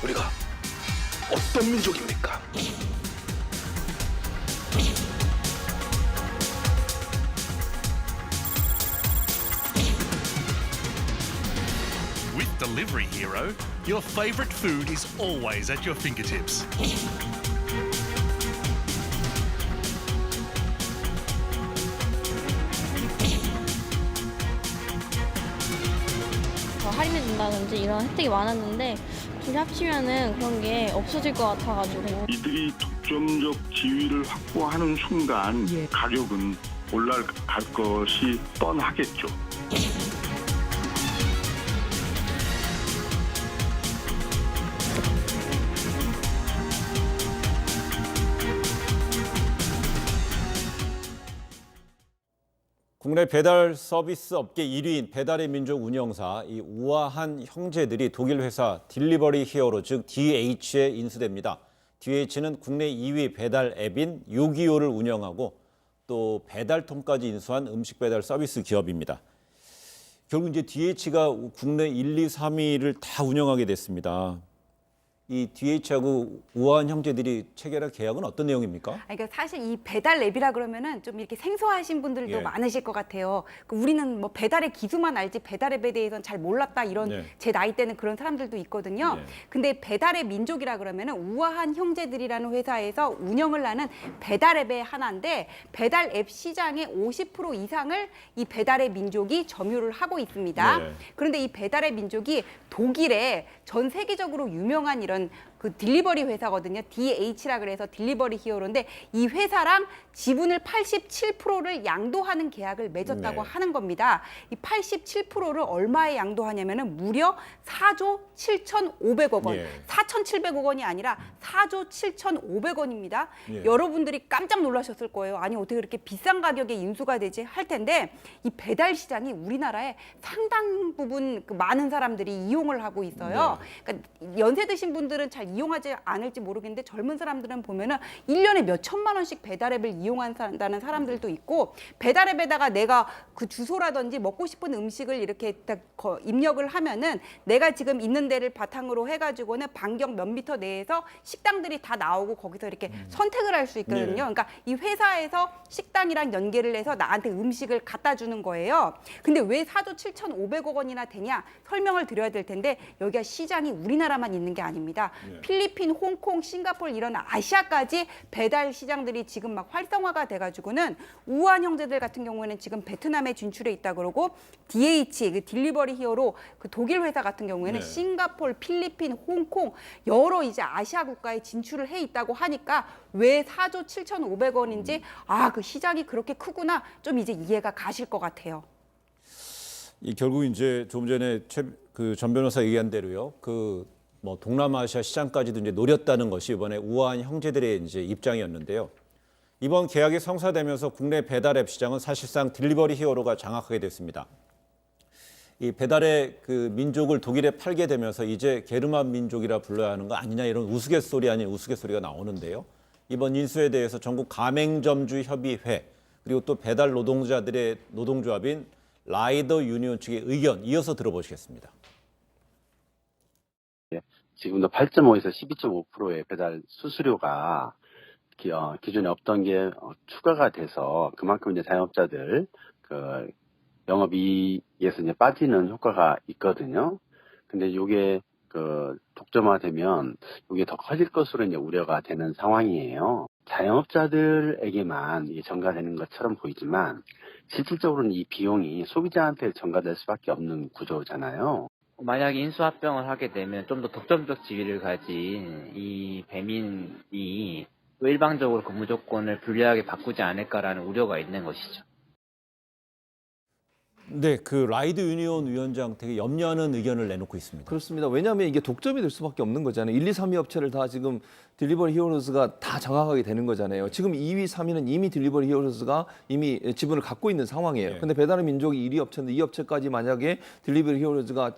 우리가 어떤 민족입니까? With Delivery Hero, your favourite food is always at your fingertips. 할인해 준다든지 이런 혜택이 많았는데 둘이 합치면은 그런 게 없어질 것 같아가지고. 이들이 독점적 지위를 확보하는 순간 가격은 올라갈 것이 뻔하겠죠. 국내 배달 서비스 업계 1위인 배달의 민족 운영사 이 우아한 형제들이 독일 회사 딜리버리 히어로 즉 DH에 인수됩니다. DH는 국내 2위 배달 앱인 요기요를 운영하고 또 배달통까지 인수한 음식 배달 서비스 기업입니다. 결국 이제 DH가 국내 1, 2, 3위를 다 운영하게 됐습니다. 이 DH하고 우아한 형제들이 체결한 계약은 어떤 내용입니까? 그러니까 사실 이 배달 앱이라 그러면은 좀 이렇게 생소하신 분들도 예. 많으실 것 같아요. 우리는 뭐 배달의 기수만 알지 배달 앱에 대해서는 잘 몰랐다 이런 네. 제 나이 때는 그런 사람들도 있거든요. 예. 근데 배달의 민족이라 그러면은 우아한 형제들이라는 회사에서 운영을 하는 배달 앱의 하나인데 배달 앱 시장의 50% 이상을 이 배달의 민족이 점유를 하고 있습니다. 네. 그런데 이 배달의 민족이 독일에 전 세계적으로 유명한 이런 그 딜리버리 회사거든요. DH라 그래서 딜리버리 히어로인데 이 회사랑 지분을 87%를 양도하는 계약을 맺었다고 네. 하는 겁니다. 이 87%를 얼마에 양도하냐면은 무려 4조 7,500억 원. 예. 4,700억 원이 아니라 4조 7,500원입니다. 예. 여러분들이 깜짝 놀라셨을 거예요. 아니 어떻게 그렇게 비싼 가격에 인수가 되지 할 텐데 이 배달 시장이 우리나라에 상당 부분 그 많은 사람들이 이용을 하고 있어요. 그러니까 연세 드신 분들은 잘 이용하지 않을지 모르겠는데 젊은 사람들은 보면은 1년에 몇 천만 원씩 배달앱을 이용한다는 사람들도 있고 배달앱에다가 내가 그 주소라든지 먹고 싶은 음식을 이렇게 딱 입력을 하면은 내가 지금 있는 데를 바탕으로 해가지고는 반경 몇 미터 내에서 식당들이 다 나오고 거기서 이렇게 선택을 할 수 있거든요. 네. 그러니까 이 회사에서 식당이랑 연계를 해서 나한테 음식을 갖다 주는 거예요. 근데 왜 4조 7,500억 원이나 되냐 설명을 드려야 될 텐데 여기가 시장이 우리나라만 있는 게 아닙니다. 필리핀, 홍콩, 싱가포르 이런 아시아까지 배달 시장들이 지금 막 활성화가 돼가지고는 우한 형제들 같은 경우에는 지금 베트남에 진출해 있다 그러고 DH, 그 딜리버리 히어로 그 독일 회사 같은 경우에는 네. 싱가포르, 필리핀, 홍콩 여러 이제 아시아 국가에 진출을 해 있다고 하니까 왜 4조 7,500원인지 그 시장이 그렇게 크구나 좀 이제 이해가 가실 것 같아요. 이 결국 이제 조금 전에 그 전 변호사 얘기한 대로요. 그 뭐 동남아시아 시장까지도 이제 노렸다는 것이 이번에 우아한 형제들의 이제 입장이었는데요. 이번 계약이 성사되면서 국내 배달앱 시장은 사실상 딜리버리 히어로가 장악하게 됐습니다. 이 배달의 그 민족을 독일에 팔게 되면서 이제 게르만 민족이라 불러야 하는 거 아니냐 이런 우스갯소리 아닌 우스갯소리가 나오는데요. 이번 인수에 대해서 전국 가맹점주 협의회 그리고 또 배달 노동자들의 노동조합인 라이더 유니온 측의 의견 이어서 들어보시겠습니다. 지금도 8.5에서 12.5%의 배달 수수료가 기존에 없던 게 추가가 돼서 그만큼 이제 자영업자들 그 영업이익에서 이제 빠지는 효과가 있거든요. 근데 이게 그 독점화되면 이게 더 커질 것으로 이제 우려가 되는 상황이에요. 자영업자들에게만 이게 전가되는 것처럼 보이지만 실질적으로는 이 비용이 소비자한테 전가될 수밖에 없는 구조잖아요. 만약에 인수합병을 하게 되면 좀 더 독점적 지위를 가진 이 배민이 또 일방적으로 근무 조건을 불리하게 바꾸지 않을까라는 우려가 있는 것이죠. 네, 그 라이드 유니온 위원장 되게 염려하는 의견을 내놓고 있습니다. 그렇습니다. 왜냐하면 이게 독점이 될 수밖에 없는 거잖아요. 1, 2, 3위 업체를 다 지금 딜리버리 히어로즈가 다 장악하게 되는 거잖아요. 지금 2위, 3위는 이미 딜리버리 히어로즈가 이미 지분을 갖고 있는 상황이에요. 네. 근데 배달의 민족이 1위 업체인데 이 업체까지 만약에 딜리버리 히어로즈가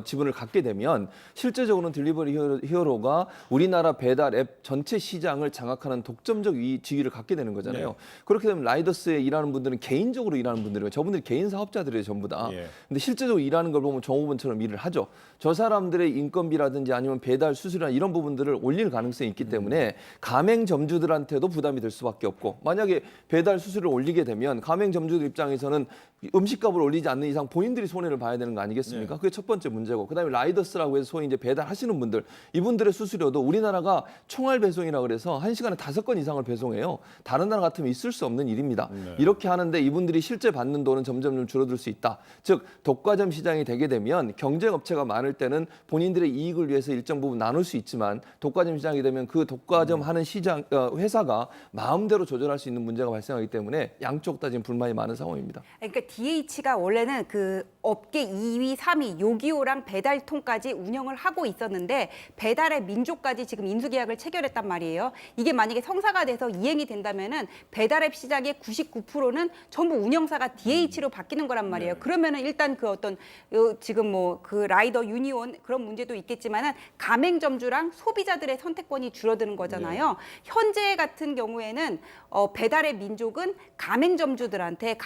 지분을 갖게 되면 실제적으로는 딜리버리 히어로가 우리나라 배달 앱 전체 시장을 장악하는 독점적 지위를 갖게 되는 거잖아요. 네. 그렇게 되면 라이더스에 일하는 분들은 개인적으로 일하는 분들이에요. 저분들이 개인 사업자들이에요, 전부 다. 예. 근데 실제적으로 일하는 걸 보면 정호분처럼 일을 하죠. 저 사람들의 인건비라든지 아니면 배달 수수료나 이런 부분들을 올릴 가능성이 있기 때문에 가맹점주들한테도 부담이 될 수밖에 없고, 만약에 배달 수수료를 올리게 되면 가맹점주들 입장에서는 음식값을 올리지 않는 이상 본인들이 손해를 봐야 되는 거 아니겠습니까? 그게 첫 번째 문제고, 그다음에 라이더스라고 해서 소위 이제 배달하시는 분들, 이분들의 수수료도 우리나라가 총알 배송이라 그래서 1시간에 5건 이상을 배송해요. 다른 나라 같으면 있을 수 없는 일입니다. 이렇게 하는데 이분들이 실제 받는 돈은 점점 좀 줄어들 수 있다. 즉 독과점 시장이 되게 되면 경쟁업체가 많을 때는 본인들의 이익을 위해서 일정 부분 나눌 수 있지만, 독과점 시장이 되면 그 독과점 하는 시장 회사가 마음대로 조절할 수 있는 문제가 발생하기 때문에 양쪽 다 지금 불만이 많은 상황입니다. 그러니까 DH가 원래는 그 업계 2위, 3위 요기요랑 배달통까지 운영을 하고 있었는데 배달의 민족까지 지금 인수계약을 체결했단 말이에요. 이게 만약에 성사가 돼서 이행이 된다면은 배달앱 시장의 99%는 전부 운영사가 DH로 바뀌는 거란 말이에요. 그러면은 일단 그 어떤 지금 뭐 그 라이더 유니온 그런 문제도 있겠지만은 가맹점주랑 소비자들의 선택권이 줄어드는 거잖아요. 현재 같은 경우에는 배달의 민족은 가맹점주들한테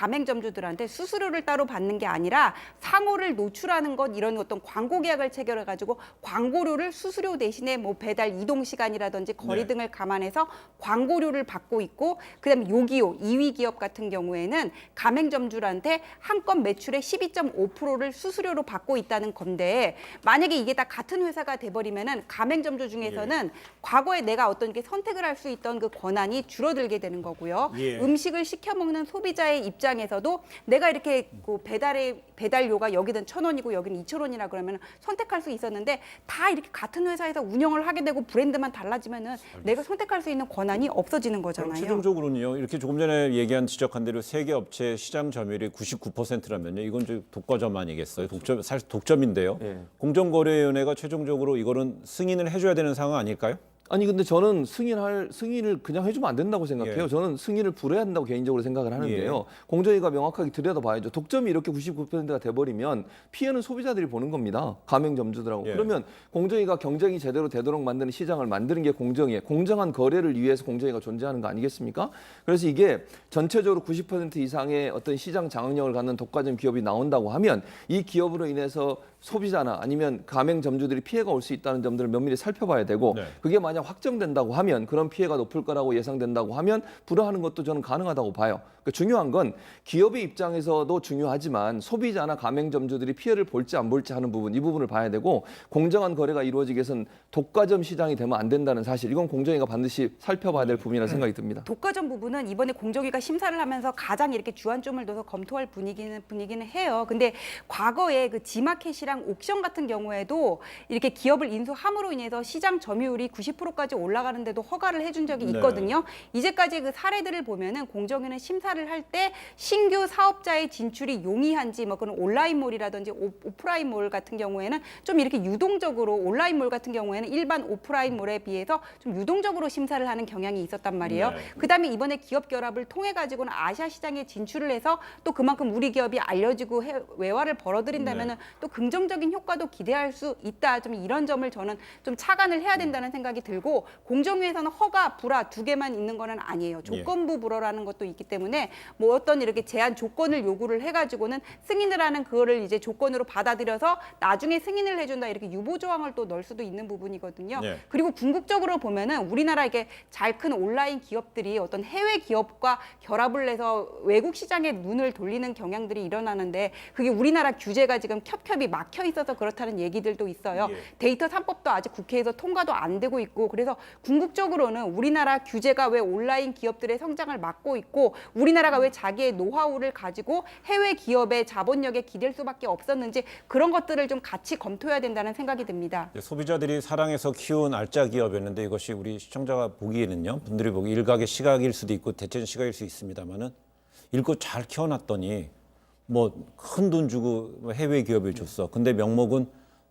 수수료를 따로 받는 게 아니라 상호를 노출하는 것, 이런 어떤 광고 계약을 체결해 가지고 광고료를 수수료 대신에 뭐 배달 이동 시간이라든지 거리 등을 감안해서 광고료를 받고 있고, 그다음에 요기요 2위 기업 같은 경우에는 가맹점주한테 한 건 매출의 12.5%를 수수료로 받고 있다는 건데, 만약에 이게 다 같은 회사가 돼버리면은 가맹점주 중에서는 과거에 내가 어떤 게 선택을 할 수 있던 그 권한이 줄어들게 되는 거고요. 음식을 시켜 먹는 소비자의 입장에서도 내가 이렇게 그 배달료가 여기는 1,000원이고 여기는 2,000원이라 그러면 선택할 수 있었는데, 다 이렇게 같은 회사에서 운영을 하게 되고 브랜드만 달라지면은 내가 선택할 수 있는 권한이 없어지는 거잖아요. 최종적으로는요, 이렇게 조금 전에 지적한 대로 세계 업체 시장 점유율이 99%라면요, 이건 이제 독과점 아니겠어요? 사실 독점인데요. 공정거래위원회가 최종적으로 이거는 승인을 해줘야 되는 상황 아닐까요? 아니 근데 저는 승인을 그냥 해주면 안 된다고 생각해요. 저는 승인을 불어야 된다고 개인적으로 생각을 하는데요. 공정위가 명확하게 들여다봐야죠. 독점이 이렇게 99%가 돼버리면 피해는 소비자들이 보는 겁니다. 가맹점주들하고. 그러면 공정위가 경쟁이 제대로 되도록 만드는 시장을 만드는 게 공정위에, 공정한 거래를 위해서 공정위가 존재하는 거 아니겠습니까? 그래서 이게 전체적으로 90% 이상의 어떤 시장 장악력을 갖는 독과점 기업이 나온다고 하면 이 기업으로 인해서 소비자나 아니면 가맹점주들이 피해가 올 수 있다는 점들을 면밀히 살펴봐야 되고, 그게 만약 확정된다고 하면, 그런 피해가 높을 거라고 예상된다고 하면 불허하는 것도 저는 가능하다고 봐요. 그러니까 중요한 건 기업의 입장에서도 중요하지만 소비자나 가맹점주들이 피해를 볼지 안 볼지 하는 부분, 이 부분을 봐야 되고, 공정한 거래가 이루어지기 위해서는 독과점 시장이 되면 안 된다는 사실, 이건 공정위가 반드시 살펴봐야 될 부분이라는 생각이 듭니다. 독과점 부분은 이번에 공정위가 심사를 하면서 가장 이렇게 주안점을 둬서 검토할 분위기는 해요. 근데 과거에 그 지마켓이랑 옥션 같은 경우에도 이렇게 기업을 인수함으로 인해서 시장 점유율이 90%까지 올라가는데도 허가를 해준 적이 있거든요. 이제까지 그 사례들을 보면은 공정위는 심사를 할 때 신규 사업자의 진출이 용이한지, 뭐 그런 온라인몰이라든지 오프라인몰 같은 경우에는 좀 이렇게 유동적으로, 온라인몰 같은 경우에는 일반 오프라인몰에 비해서 좀 유동적으로 심사를 하는 경향이 있었단 말이에요. 그다음에 이번에 기업 결합을 통해 가지고는 아시아 시장에 진출을 해서 또 그만큼 우리 기업이 알려지고 외화를 벌어들인다면은 또 긍정적인 효과도 기대할 수 있다. 좀 이런 점을 저는 좀 차관을 해야 된다는 생각이 들고, 공정위에서는 허가, 불허 두 개만 있는 거는 아니에요. 조건부 불허라는 것도 있기 때문에 뭐 어떤 이렇게 제한 조건을 요구를 해가지고는 승인을 하는 그거를 이제 조건으로 받아들여서 나중에 승인을 해준다, 이렇게 유보 조항을 또 넣을 수도 있는 부분이거든요. 그리고 궁극적으로 보면은 우리나라 이게 잘 큰 온라인 기업들이 어떤 해외 기업과 결합을 해서 외국 시장에 눈을 돌리는 경향들이 일어나는데, 그게 우리나라 규제가 지금 겹겹이 막혀 있어서 그렇다는 얘기들도 있어요. 데이터 3법도 아직 국회에서 통과도 안 되고 있고, 그래서 궁극적으로는 우리나라 규제가 왜 온라인 기업들의 성장을 막고 있고, 우리나라가 왜 자기의 노하우를 가지고 해외 기업의 자본력에 기댈 수밖에 없었는지, 그런 것들을 좀 같이 검토해야 된다는 생각이 듭니다. 소비자들이 사랑해서 키운 알짜 기업이었는데, 이것이 우리 시청자가 보기에는요, 분들이 보기 일각의 시각일 수도 있고 대체적인 시각일 수 있습니다만은, 읽고 잘 키워놨더니 뭐 큰 돈 주고 해외 기업을 줬어. 근데 명목은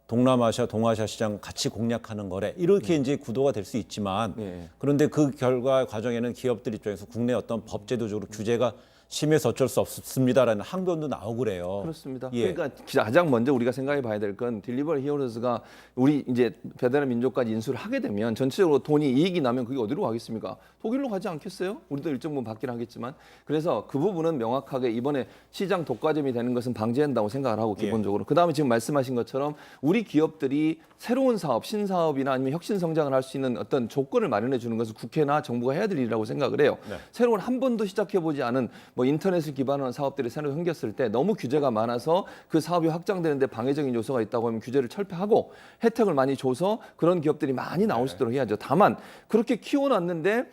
동남아시아, 동아시아 시장 같이 공략하는 거래. 이렇게 이제 구도가 될 수 있지만, 그런데 그 결과 과정에는 기업들 입장에서 국내 어떤 법제도적으로 규제가 심해서 어쩔 수 없습니다라는 항변도 나오고 그래요. 그렇습니다. 예. 그러니까 가장 먼저 우리가 생각해 봐야 될 건 딜리버리 히어로즈가 우리 이제 배달의 민족까지 인수를 하게 되면 전체적으로 돈이 이익이 나면 그게 어디로 가겠습니까? 독일로 가지 않겠어요? 우리도 일정 부분 받긴 하겠지만. 그래서 그 부분은 명확하게 이번에 시장 독과점이 되는 것은 방지한다고 생각을 하고 기본적으로. 그다음에 지금 말씀하신 것처럼 우리 기업들이 새로운 사업, 신사업이나 아니면 혁신 성장을 할 수 있는 어떤 조건을 마련해 주는 것은 국회나 정부가 해야 될 일이라고 생각을 해요. 네. 새로운 한 번도 시작해 보지 않은 뭐 인터넷을 기반으로 한 사업들이 새로 생겼을 때 너무 규제가 많아서 그 사업이 확장되는데 방해적인 요소가 있다고 하면 규제를 철폐하고 혜택을 많이 줘서 그런 기업들이 많이 나올 수 있도록 해야죠. 다만 그렇게 키워놨는데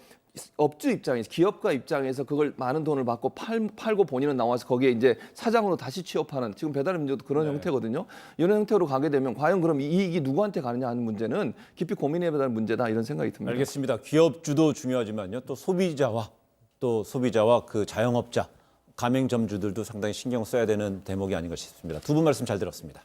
업주 입장에서 기업가 입장에서 그걸 많은 돈을 받고 팔고 본인은 나와서 거기에 이제 사장으로 다시 취업하는 지금 배달의 민족도 그런 형태거든요. 이런 형태로 가게 되면 과연 그럼 이익이 누구한테 가느냐 하는 문제는 깊이 고민해야 될 문제다 이런 생각이 듭니다. 알겠습니다. 기업주도 중요하지만요. 또 소비자와 그 자영업자, 가맹점주들도 상당히 신경 써야 되는 대목이 아닌가 싶습니다. 두 분 말씀 잘 들었습니다.